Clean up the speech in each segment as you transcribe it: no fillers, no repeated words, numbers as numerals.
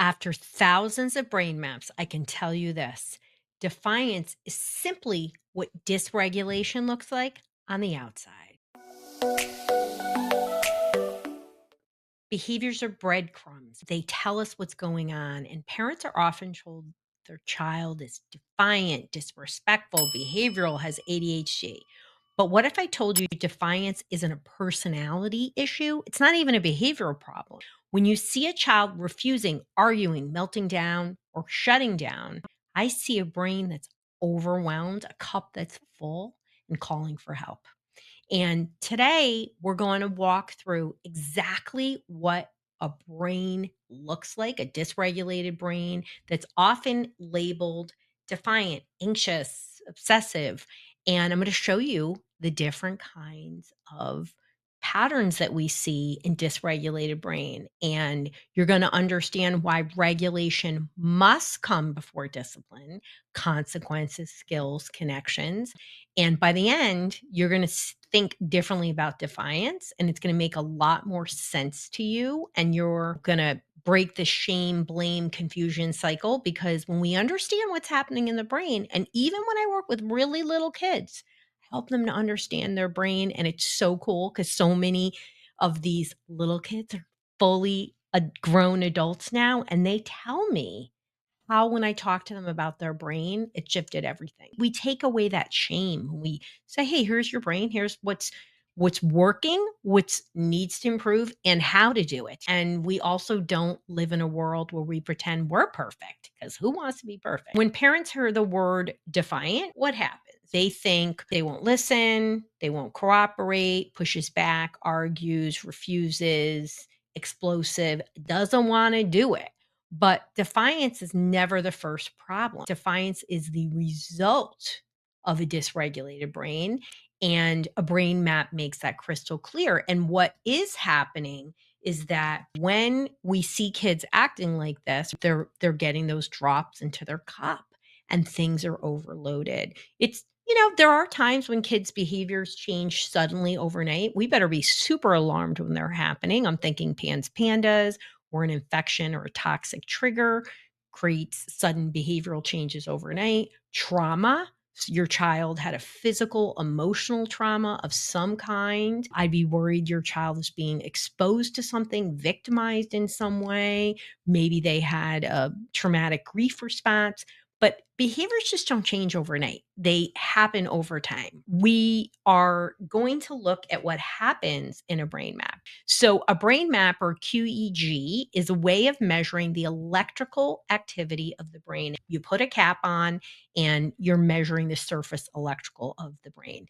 After thousands of brain maps, I can tell you this: defiance is simply what dysregulation looks like on the outside. Behaviors are breadcrumbs. They tell us what's going on, and parents are often told their child is defiant, disrespectful, behavioral, has ADHD. But what if I told you defiance isn't a personality issue? It's not even a behavioral problem. When you see a child refusing, arguing, melting down, or shutting down, I see a brain that's overwhelmed, a cup that's full, and calling for help. And today we're going to walk through exactly what a brain looks like, a dysregulated brain that's often labeled defiant, anxious, obsessive. And I'm going to show you the different kinds of patterns that we see in dysregulated brain. And you're going to understand why regulation must come before discipline, consequences, skills, connections. And by the end, you're going to think differently about defiance, and it's going to make a lot more sense to you. And you're going to break the shame, blame, confusion cycle, because when we understand what's happening in the brain, and even when I work with really little kids, I help them to understand their brain. And it's so cool because so many of these little kids are fully grown adults now, and they tell me how when I talk to them about their brain, it shifted everything. We take away that shame. We say, "Hey, here's your brain. Here's what's working, what needs to improve, and how to do it." And we also don't live in a world where we pretend we're perfect, because who wants to be perfect? When parents hear the word defiant, what happens? They think they won't listen, they won't cooperate, pushes back, argues, refuses, explosive, doesn't want to do it. But defiance is never the first problem. Defiance is the result of a dysregulated brain, and a brain map makes that crystal clear. And what is happening is that when we see kids acting like this, they're getting those drops into their cup and things are overloaded. There are times when kids' behaviors change suddenly overnight. We better be super alarmed when they're happening. I'm thinking pandas, or an infection or a toxic trigger creates sudden behavioral changes overnight. Trauma, your child had a physical, emotional trauma of some kind. I'd be worried your child is being exposed to something, victimized in some way. Maybe they had a traumatic grief response. But behaviors just don't change overnight. They happen over time. We are going to look at what happens in a brain map. So, a brain map, or QEEG, is a way of measuring the electrical activity of the brain. You put a cap on and you're measuring the surface electrical of the brain.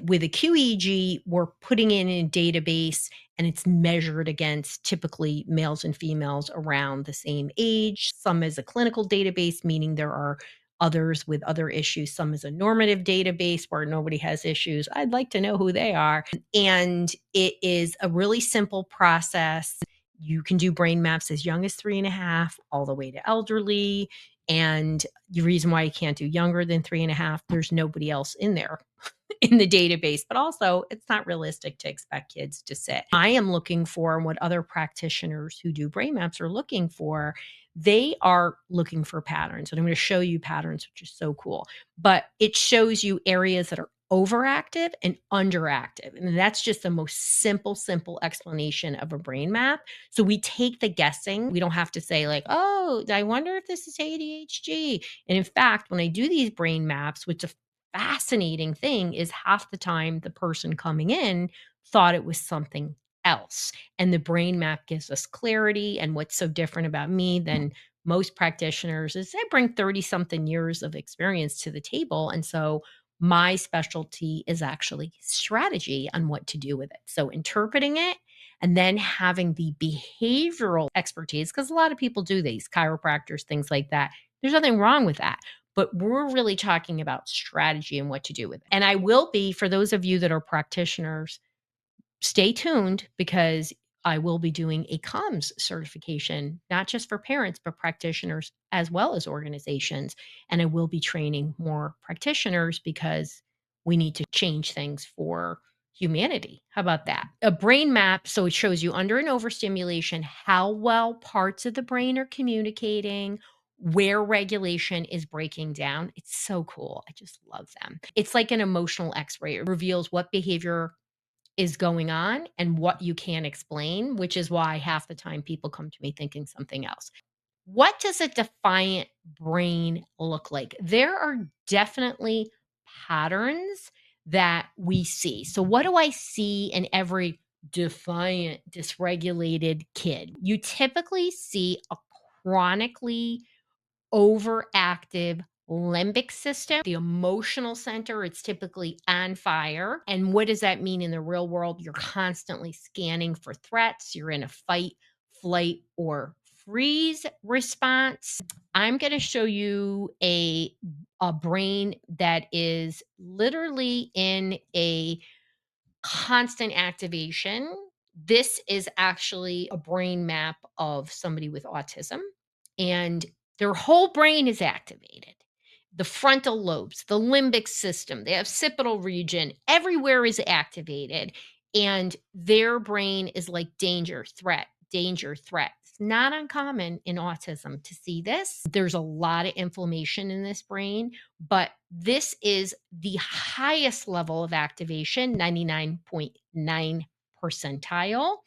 With a QEEG, we're putting in a database, and it's measured against typically males and females around the same age. Some is a clinical database, meaning there are others with other issues. Some is a normative database where nobody has issues. I'd like to know who they are. And it is a really simple process. You can do brain maps as young as 3.5, all the way to elderly. And the reason why you can't do younger than 3.5, there's nobody else in there in the database, but also it's not realistic to expect kids to sit. I am looking for, and what other practitioners who do brain maps are looking for, they are looking for patterns. And I'm going to show you patterns, which is so cool. But it shows you areas that are overactive and underactive. And that's just the most simple explanation of a brain map. So we take the guessing. We don't have to say, like, "Oh, I wonder if this is ADHD." And in fact, when I do these brain maps, which is fascinating thing, is half the time the person coming in thought it was something else. And the brain map gives us clarity. And what's so different about me than most practitioners is I bring 30 something years of experience to the table. And so my specialty is actually strategy on what to do with it. So interpreting it, and then having the behavioral expertise, because a lot of people do these, chiropractors, things like that. There's nothing wrong with that. But we're really talking about strategy and what to do with it. And I will be, for those of you that are practitioners, stay tuned, because I will be doing a comms certification, not just for parents, but practitioners as well as organizations. And I will be training more practitioners because we need to change things for humanity. How about that? A brain map, so it shows you under an overstimulation how well parts of the brain are communicating, where regulation is breaking down. It's so cool. I just love them. It's like an emotional x-ray. It reveals what behavior is going on and what you can't explain, which is why half the time people come to me thinking something else. What does a defiant brain look like? There are definitely patterns that we see. So, what do I see in every defiant, dysregulated kid? You typically see a chronically overactive limbic system, the emotional center, it's typically on fire. And what does that mean in the real world? You're constantly scanning for threats, you're in a fight, flight, or freeze response. I'm going to show you a brain that is literally in a constant activation. This is actually a brain map of somebody with autism, and their whole brain is activated. The frontal lobes, the limbic system, the occipital region, everywhere is activated, and their brain is like danger, threat, danger, threat. It's not uncommon in autism to see this. There's a lot of inflammation in this brain, but this is the highest level of activation, 99.9 percentile.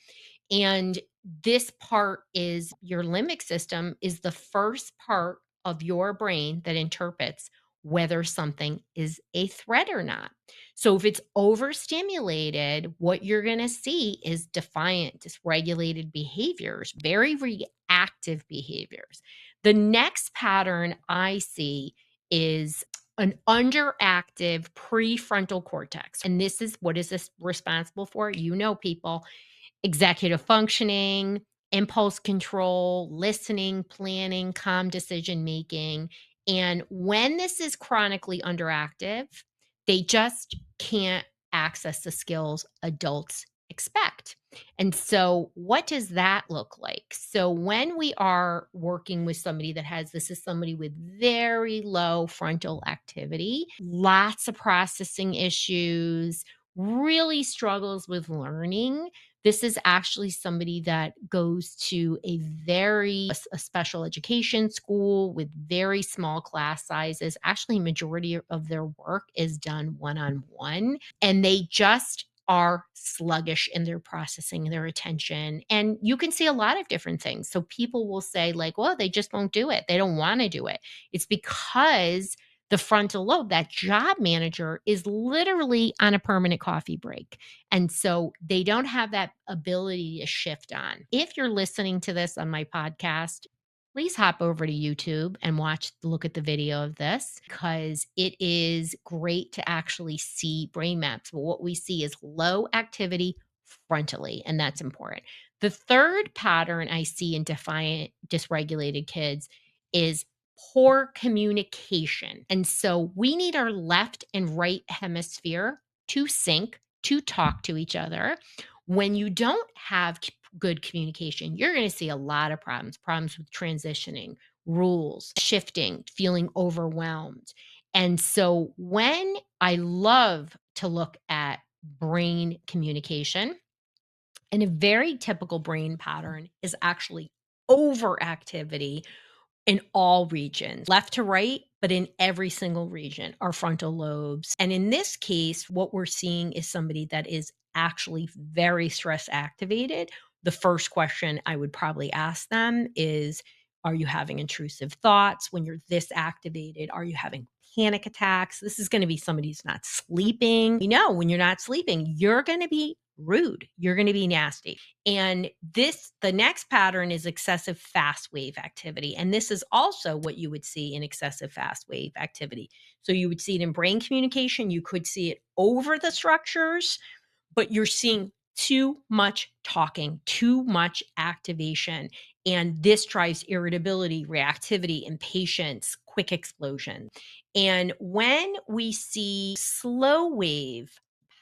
And this part is your limbic system is the first part of your brain that interprets whether something is a threat or not. So if it's overstimulated, what you're going to see is defiant, dysregulated behaviors, very reactive behaviors. The next pattern I see is an underactive prefrontal cortex. And this is what is this responsible for? You know, people, executive functioning, impulse control, listening, planning, calm decision making. And when this is chronically underactive, they just can't access the skills adults expect. And so, what does that look like? So, when we are working with somebody that has this is somebody with very low frontal activity, lots of processing issues, really struggles with learning. This is actually somebody that goes to a special education school with very small class sizes. Actually, majority of their work is done one-on-one, and they just are sluggish in their processing, their attention. And you can see a lot of different things. So people will say like, well, they just won't do it. They don't want to do it. It's because the frontal lobe, that job manager, is literally on a permanent coffee break. And so they don't have that ability to shift on. If you're listening to this on my podcast, please hop over to YouTube and look at the video of this because it is great to actually see brain maps. But what we see is low activity frontally, and that's important. The third pattern I see in defiant, dysregulated kids is poor communication. And so we need our left and right hemisphere to sync, to talk to each other. When you don't have good communication, you're going to see a lot of problems with transitioning, rules, shifting, feeling overwhelmed. And so when I love to look at brain communication, and a very typical brain pattern is actually overactivity in all regions, left to right, but in every single region, our frontal lobes. And in this case, what we're seeing is somebody that is actually very stress activated. The first question I would probably ask them is, are you having intrusive thoughts when you're this activated? Are you having panic attacks? This is going to be somebody who's not sleeping. You know, when you're not sleeping, you're going to be rude. You're going to be nasty. And the next pattern is excessive fast wave activity. And this is also what you would see in excessive fast wave activity. So you would see it in brain communication. You could see it over the structures, but you're seeing too much talking, too much activation. And this drives irritability, reactivity, impatience, quick explosion. And when we see slow wave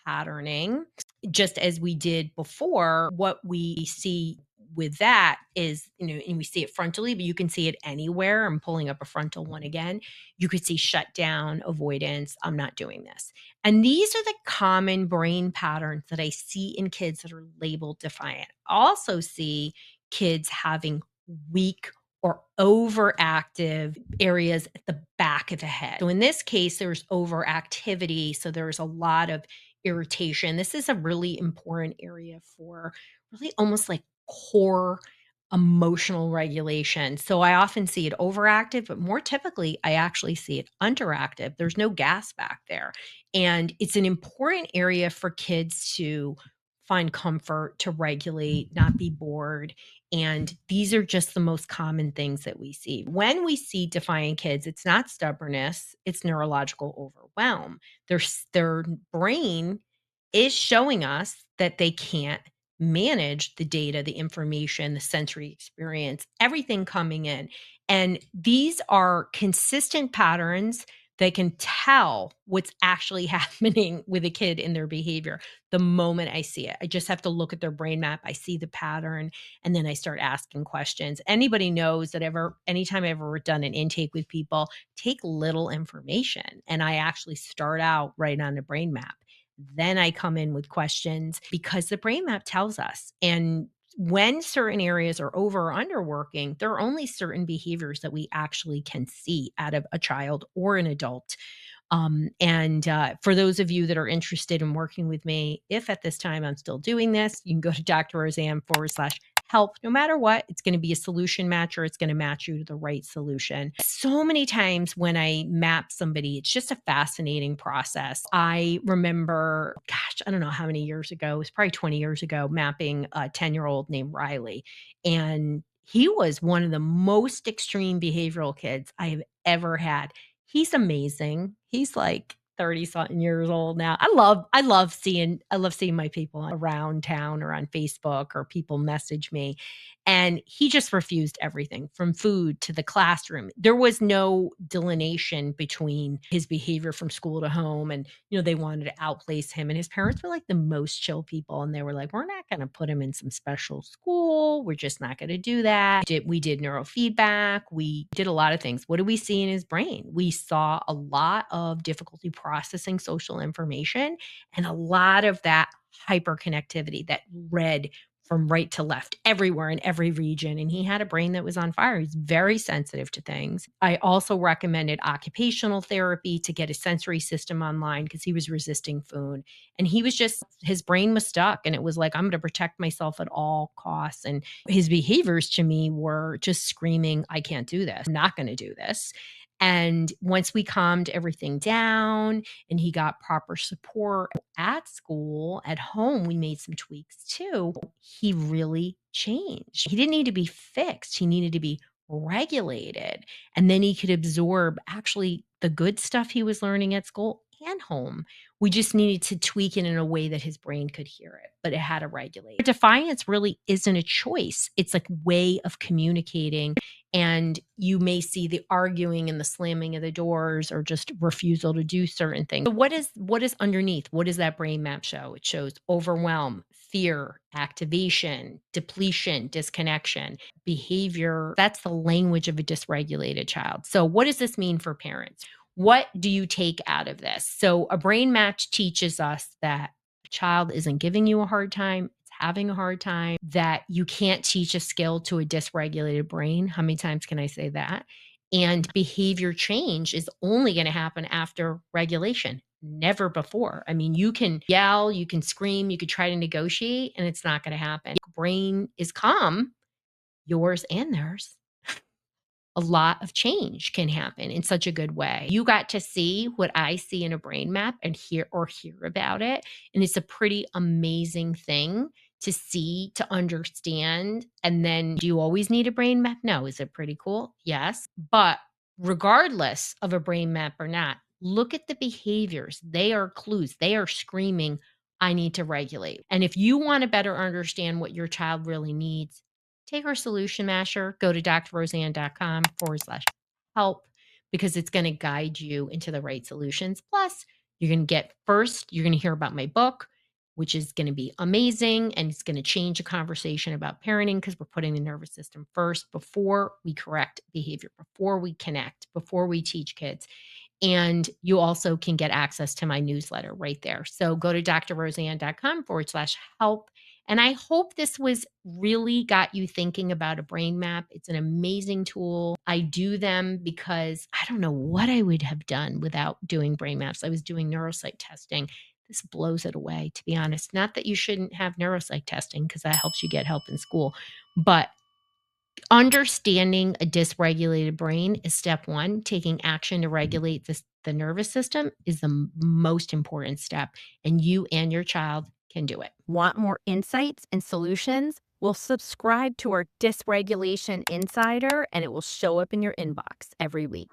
patterning, just as we did before, what we see with that is, and we see it frontally, but you can see it anywhere. I'm pulling up a frontal one again. You could see shutdown, avoidance. I'm not doing this. And these are the common brain patterns that I see in kids that are labeled defiant. I also see kids having weak or overactive areas at the back of the head. So in this case, there's overactivity. So there's a lot of irritation. This is a really important area for really almost like core emotional regulation. So I often see it overactive, but more typically, I actually see it underactive. There's no gas back there. And it's an important area for kids to find comfort, to regulate, not be bored. And these are just the most common things that we see. When we see defiant kids, it's not stubbornness, it's neurological overwhelm. Their brain is showing us that they can't manage the data, the information, the sensory experience, everything coming in. And these are consistent patterns. They can tell what's actually happening with a kid in their behavior the moment I see it. I just have to look at their brain map. I see the pattern, and then I start asking questions. Anybody knows that anytime I've ever done an intake with people, take little information, and I actually start out right on the brain map. Then I come in with questions because the brain map tells us. And when certain areas are over or underworking, there are only certain behaviors that we actually can see out of a child or an adult. For those of you that are interested in working with me, if at this time I'm still doing this, you can go to Dr. Roseann /help. No matter what, it's going to be a solution matcher. It's going to match you to the right solution. So many times when I map somebody, it's just a fascinating process. I remember, gosh, I don't know how many years ago, it was probably 20 years ago, mapping a 10-year-old named Riley. And he was one of the most extreme behavioral kids I have ever had. He's amazing. He's like 30 something years old now. I love seeing my people around town or on Facebook, or people message me. And he just refused everything from food to the classroom. There was no delineation between his behavior from school to home. And, they wanted to outplace him. And his parents were like the most chill people. And they were like, we're not going to put him in some special school. We're just not going to do that. We did neurofeedback. We did a lot of things. What do we see in his brain? We saw a lot of difficulty processing social information and a lot of that hyperconnectivity, that red from right to left, everywhere in every region. And he had a brain that was on fire. He's very sensitive to things. I also recommended occupational therapy to get his sensory system online because he was resisting food. And his brain was stuck. And it was like, I'm going to protect myself at all costs. And his behaviors to me were just screaming, I can't do this. I'm not going to do this. And once we calmed everything down and he got proper support at school, at home, we made some tweaks too. He really changed. He didn't need to be fixed. He needed to be regulated. And then he could absorb actually the good stuff he was learning at school and home. We just needed to tweak it in a way that his brain could hear it, but it had to regulate. Defiance really isn't a choice. It's like way of communicating. And you may see the arguing and the slamming of the doors, or just refusal to do certain things. So what is underneath? What does that brain map show? It shows overwhelm, fear, activation, depletion, disconnection, behavior. That's the language of a dysregulated child. So what does this mean for parents? What do you take out of this? So a brain match teaches us that a child isn't giving you a hard time, it's having a hard time, that you can't teach a skill to a dysregulated brain. How many times can I say that? And behavior change is only going to happen after regulation, never before. I mean, you can yell, you can scream, you could try to negotiate, and it's not going to happen. Brain is calm, yours and theirs. A lot of change can happen in such a good way. You got to see what I see in a brain map and hear about it. And it's a pretty amazing thing to see, to understand. And then, do you always need a brain map? No. Is it pretty cool? Yes. But regardless of a brain map or not, look at the behaviors. They are clues. They are screaming, I need to regulate. And if you want to better understand what your child really needs, take our solution masher, go to drroseann.com/help, because it's going to guide you into the right solutions. Plus, you're going to hear about my book. which is going to be amazing. And it's going to change the conversation about parenting because we're putting the nervous system first before we correct behavior, before we connect, before we teach kids. And you also can get access to my newsletter right there. So go to drroseann.com/help. And I hope this was really got you thinking about a brain map. It's an amazing tool. I do them because I don't know what I would have done without doing brain maps. I was doing neuropsych testing. This blows it away, to be honest. Not that you shouldn't have neuropsych testing because that helps you get help in school, but understanding a dysregulated brain is step one. Taking action to regulate the nervous system is the most important step, and you and your child can do it. Want more insights and solutions? Well, subscribe to our Dysregulation Insider, and it will show up in your inbox every week.